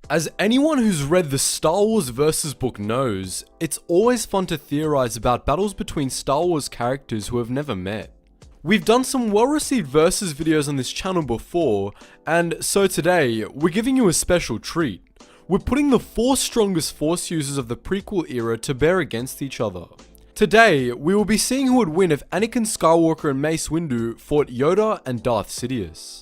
As anyone who's read the Star Wars Versus book knows, it's always fun to theorize about battles between Star Wars characters who have never met. We've done some well-received Versus videos on this channel before, and so today, we're giving you a special treat. We're putting the 4 strongest Force users of the prequel era to bear against each other. Today, we will be seeing who would win if Anakin Skywalker and Mace Windu fought Yoda and Darth Sidious.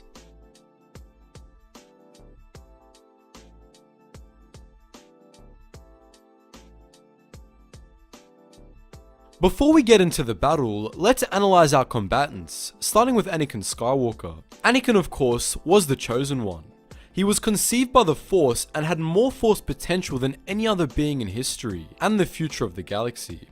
Before we get into the battle, let's analyze our combatants, starting with Anakin Skywalker. Anakin, of course, was the chosen one. He was conceived by the Force and had more Force potential than any other being in history, and the future of the galaxy.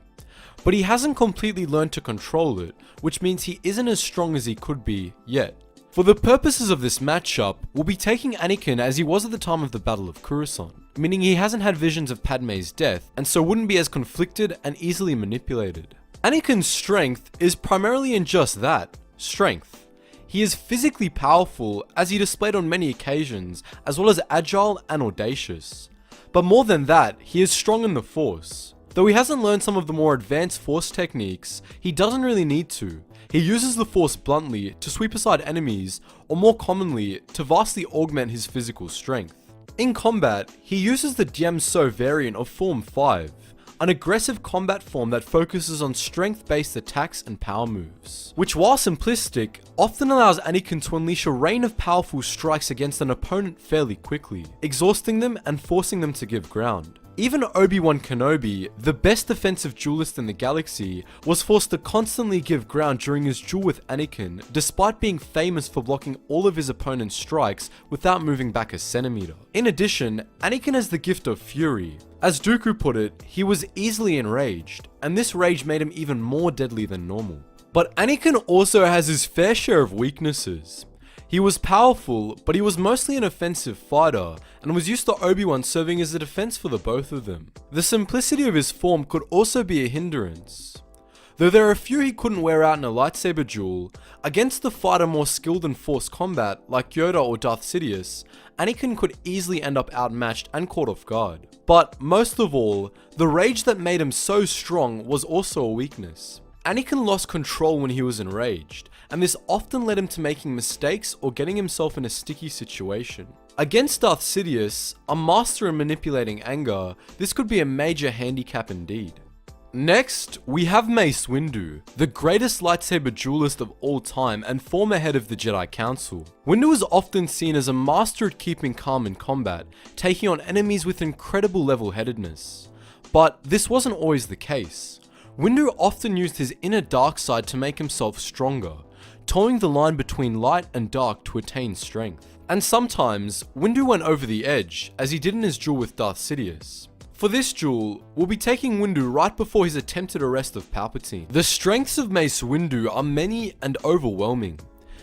But he hasn't completely learned to control it, which means he isn't as strong as he could be, yet. For the purposes of this matchup, we'll be taking Anakin as he was at the time of the Battle of Coruscant, meaning he hasn't had visions of Padme's death, and so wouldn't be as conflicted and easily manipulated. Anakin's strength is primarily in just that, strength. He is physically powerful, as he displayed on many occasions, as well as agile and audacious. But more than that, he is strong in the Force. Though he hasn't learned some of the more advanced Force techniques, he doesn't really need to. He uses the Force bluntly to sweep aside enemies, or more commonly, to vastly augment his physical strength. In combat, he uses the Diemso variant of Form 5, an aggressive combat form that focuses on strength-based attacks and power moves, which while simplistic, often allows Anakin to unleash a rain of powerful strikes against an opponent fairly quickly, exhausting them and forcing them to give ground. Even Obi-Wan Kenobi, the best defensive duelist in the galaxy, was forced to constantly give ground during his duel with Anakin, despite being famous for blocking all of his opponent's strikes without moving back a centimeter. In addition, Anakin has the gift of fury. As Dooku put it, he was easily enraged, and this rage made him even more deadly than normal. But Anakin also has his fair share of weaknesses. He was powerful, but he was mostly an offensive fighter, and was used to Obi-Wan serving as a defense for the both of them. The simplicity of his form could also be a hindrance. Though there are a few he couldn't wear out in a lightsaber duel, against a fighter more skilled in Force combat, like Yoda or Darth Sidious, Anakin could easily end up outmatched and caught off guard. But most of all, the rage that made him so strong was also a weakness. Anakin lost control when he was enraged, and this often led him to making mistakes or getting himself in a sticky situation. Against Darth Sidious, a master in manipulating anger, this could be a major handicap indeed. Next, we have Mace Windu, the greatest lightsaber duelist of all time and former head of the Jedi Council. Windu is often seen as a master at keeping calm in combat, taking on enemies with incredible level-headedness. But this wasn't always the case. Windu often used his inner dark side to make himself stronger, towing the line between light and dark to attain strength. And sometimes, Windu went over the edge, as he did in his duel with Darth Sidious. For this duel, we'll be taking Windu right before his attempted arrest of Palpatine. The strengths of Mace Windu are many and overwhelming.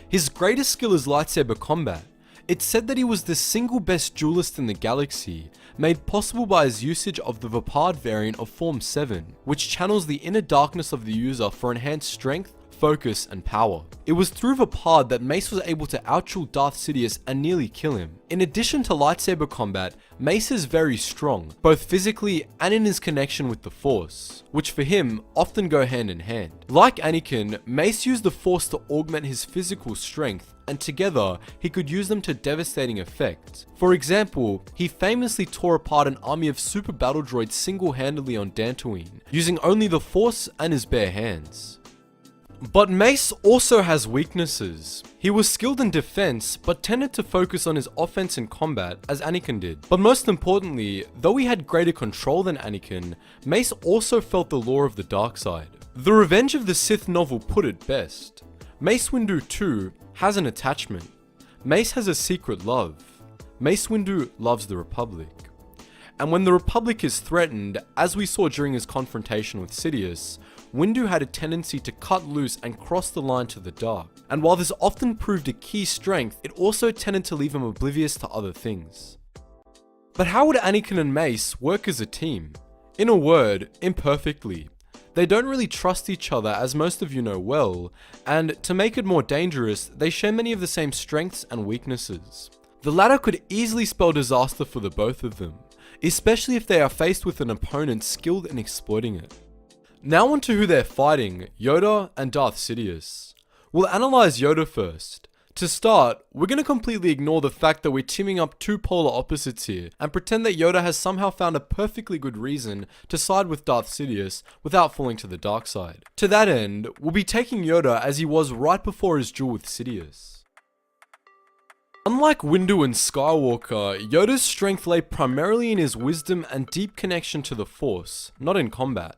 His greatest skill is lightsaber combat. It's said that he was the single best duelist in the galaxy, made possible by his usage of the Vapad variant of Form 7, which channels the inner darkness of the user for enhanced strength, focus, and power. It was through Vapad that Mace was able to outduel Darth Sidious and nearly kill him. In addition to lightsaber combat, Mace is very strong, both physically and in his connection with the Force, which for him often go hand in hand. Like Anakin, Mace used the Force to augment his physical strength, and together, he could use them to devastating effect. For example, he famously tore apart an army of super battle droids single-handedly on Dantooine, using only the Force and his bare hands. But Mace also has weaknesses. He was skilled in defense, but tended to focus on his offense in combat, as Anakin did. But most importantly, though he had greater control than Anakin, Mace also felt the lore of the dark side. The Revenge of the Sith novel put it best. Mace Windu too has an attachment. Mace has a secret love. Mace Windu loves the Republic. And when the Republic is threatened, as we saw during his confrontation with Sidious, Windu had a tendency to cut loose and cross the line to the dark. And while this often proved a key strength, it also tended to leave him oblivious to other things. But how would Anakin and Mace work as a team? In a word, imperfectly. They don't really trust each other, as most of you know well, and to make it more dangerous, they share many of the same strengths and weaknesses. The latter could easily spell disaster for the both of them, especially if they are faced with an opponent skilled in exploiting it. Now on to who they're fighting, Yoda and Darth Sidious. We'll analyze Yoda first. To start, we're going to completely ignore the fact that we're teaming up two polar opposites here and pretend that Yoda has somehow found a perfectly good reason to side with Darth Sidious without falling to the dark side. To that end, we'll be taking Yoda as he was right before his duel with Sidious. Unlike Windu and Skywalker, Yoda's strength lay primarily in his wisdom and deep connection to the Force, not in combat.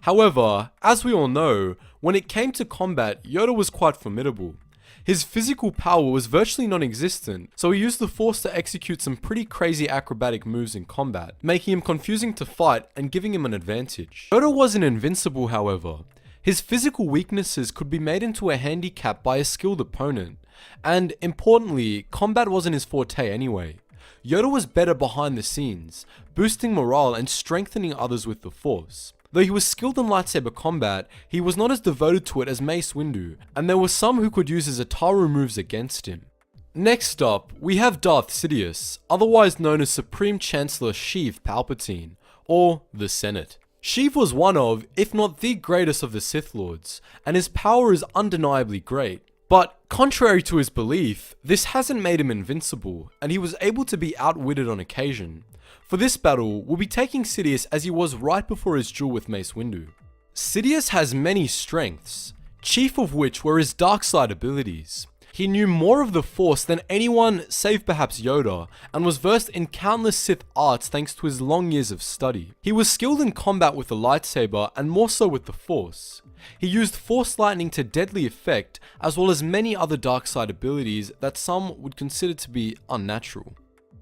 However, as we all know, when it came to combat, Yoda was quite formidable. His physical power was virtually non-existent, so he used the Force to execute some pretty crazy acrobatic moves in combat, making him confusing to fight and giving him an advantage. Yoda wasn't invincible, however. His physical weaknesses could be made into a handicap by a skilled opponent, and importantly, combat wasn't his forte anyway. Yoda was better behind the scenes, boosting morale and strengthening others with the Force. Though he was skilled in lightsaber combat, he was not as devoted to it as Mace Windu, and there were some who could use his Ataru moves against him. Next up, we have Darth Sidious, otherwise known as Supreme Chancellor Sheev Palpatine, or the Senate. Sheev was one of, if not the greatest of the Sith Lords, and his power is undeniably great. But, contrary to his belief, this hasn't made him invincible, and he was able to be outwitted on occasion. For this battle, we'll be taking Sidious as he was right before his duel with Mace Windu. Sidious has many strengths, chief of which were his dark side abilities. He knew more of the Force than anyone save perhaps Yoda, and was versed in countless Sith arts thanks to his long years of study. He was skilled in combat with the lightsaber and more so with the Force. He used Force lightning to deadly effect, as well as many other dark side abilities that some would consider to be unnatural.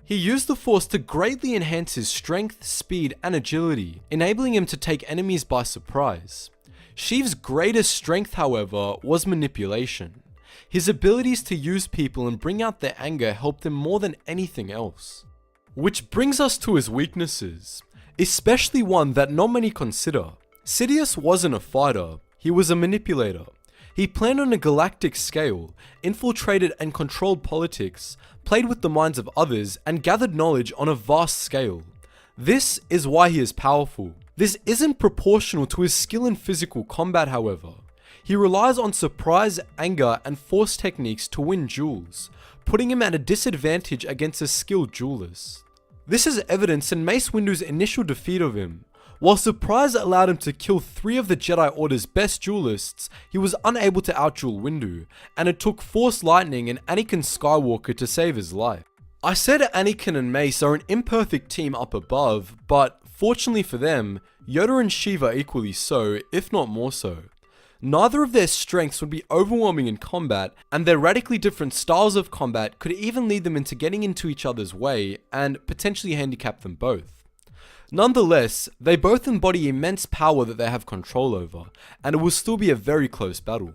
He used the Force to greatly enhance his strength, speed, and agility, enabling him to take enemies by surprise. Sheev's greatest strength, however, was manipulation. His abilities to use people and bring out their anger helped him more than anything else. Which brings us to his weaknesses, especially one that not many consider. Sidious wasn't a fighter, he was a manipulator. He planned on a galactic scale, infiltrated and controlled politics, played with the minds of others, and gathered knowledge on a vast scale. This is why he is powerful. This isn't proportional to his skill in physical combat, however. He relies on surprise, anger, and Force techniques to win duels, putting him at a disadvantage against a skilled duelist. This is evidenced in Mace Windu's initial defeat of him. While surprise allowed him to kill 3 of the Jedi Order's best duelists, he was unable to outduel Windu, and it took Force lightning and Anakin Skywalker to save his life. I said Anakin and Mace are an imperfect team up above, but fortunately for them, Yoda and Sheev are equally so, if not more so. Neither of their strengths would be overwhelming in combat, and their radically different styles of combat could even lead them into getting into each other's way, and potentially handicap them both. Nonetheless, they both embody immense power that they have control over, and it will still be a very close battle.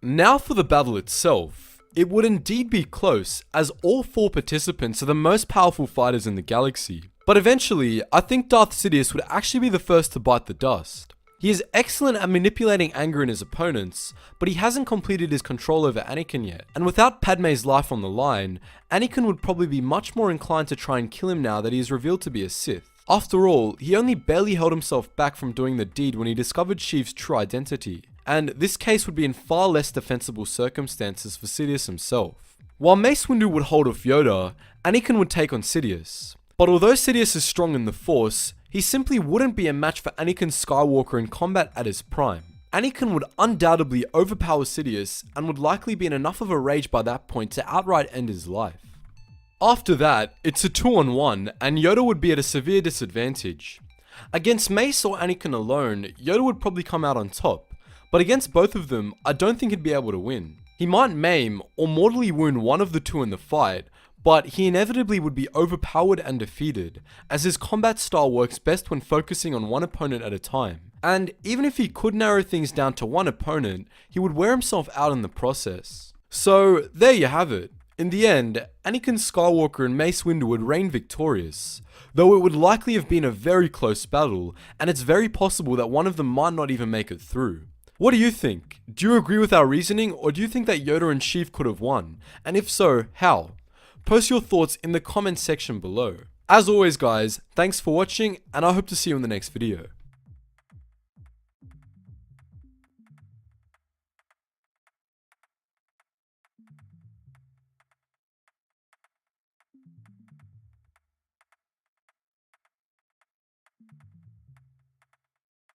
Now for the battle itself. It would indeed be close, as all 4 participants are the most powerful fighters in the galaxy. But eventually, I think Darth Sidious would actually be the first to bite the dust. He is excellent at manipulating anger in his opponents, but he hasn't completed his control over Anakin yet. And without Padme's life on the line, Anakin would probably be much more inclined to try and kill him now that he is revealed to be a Sith. After all, he only barely held himself back from doing the deed when he discovered Sheev's true identity, and this case would be in far less defensible circumstances for Sidious himself. While Mace Windu would hold off Yoda, Anakin would take on Sidious. But although Sidious is strong in the Force, he simply wouldn't be a match for Anakin Skywalker in combat at his prime. Anakin would undoubtedly overpower Sidious and would likely be in enough of a rage by that point to outright end his life. After that, it's a 2-on-1 and Yoda would be at a severe disadvantage. Against Mace or Anakin alone, Yoda would probably come out on top, but against both of them, I don't think he'd be able to win. He might maim or mortally wound one of the two in the fight, but he inevitably would be overpowered and defeated, as his combat style works best when focusing on one opponent at a time. And even if he could narrow things down to one opponent, he would wear himself out in the process. So there you have it. In the end, Anakin Skywalker and Mace Windu would reign victorious, though it would likely have been a very close battle, and it's very possible that one of them might not even make it through. What do you think? Do you agree with our reasoning, or do you think that Yoda and Sheev could have won? And if so, how? Post your thoughts in the comment section below. As always guys, thanks for watching and I hope to see you in the next video.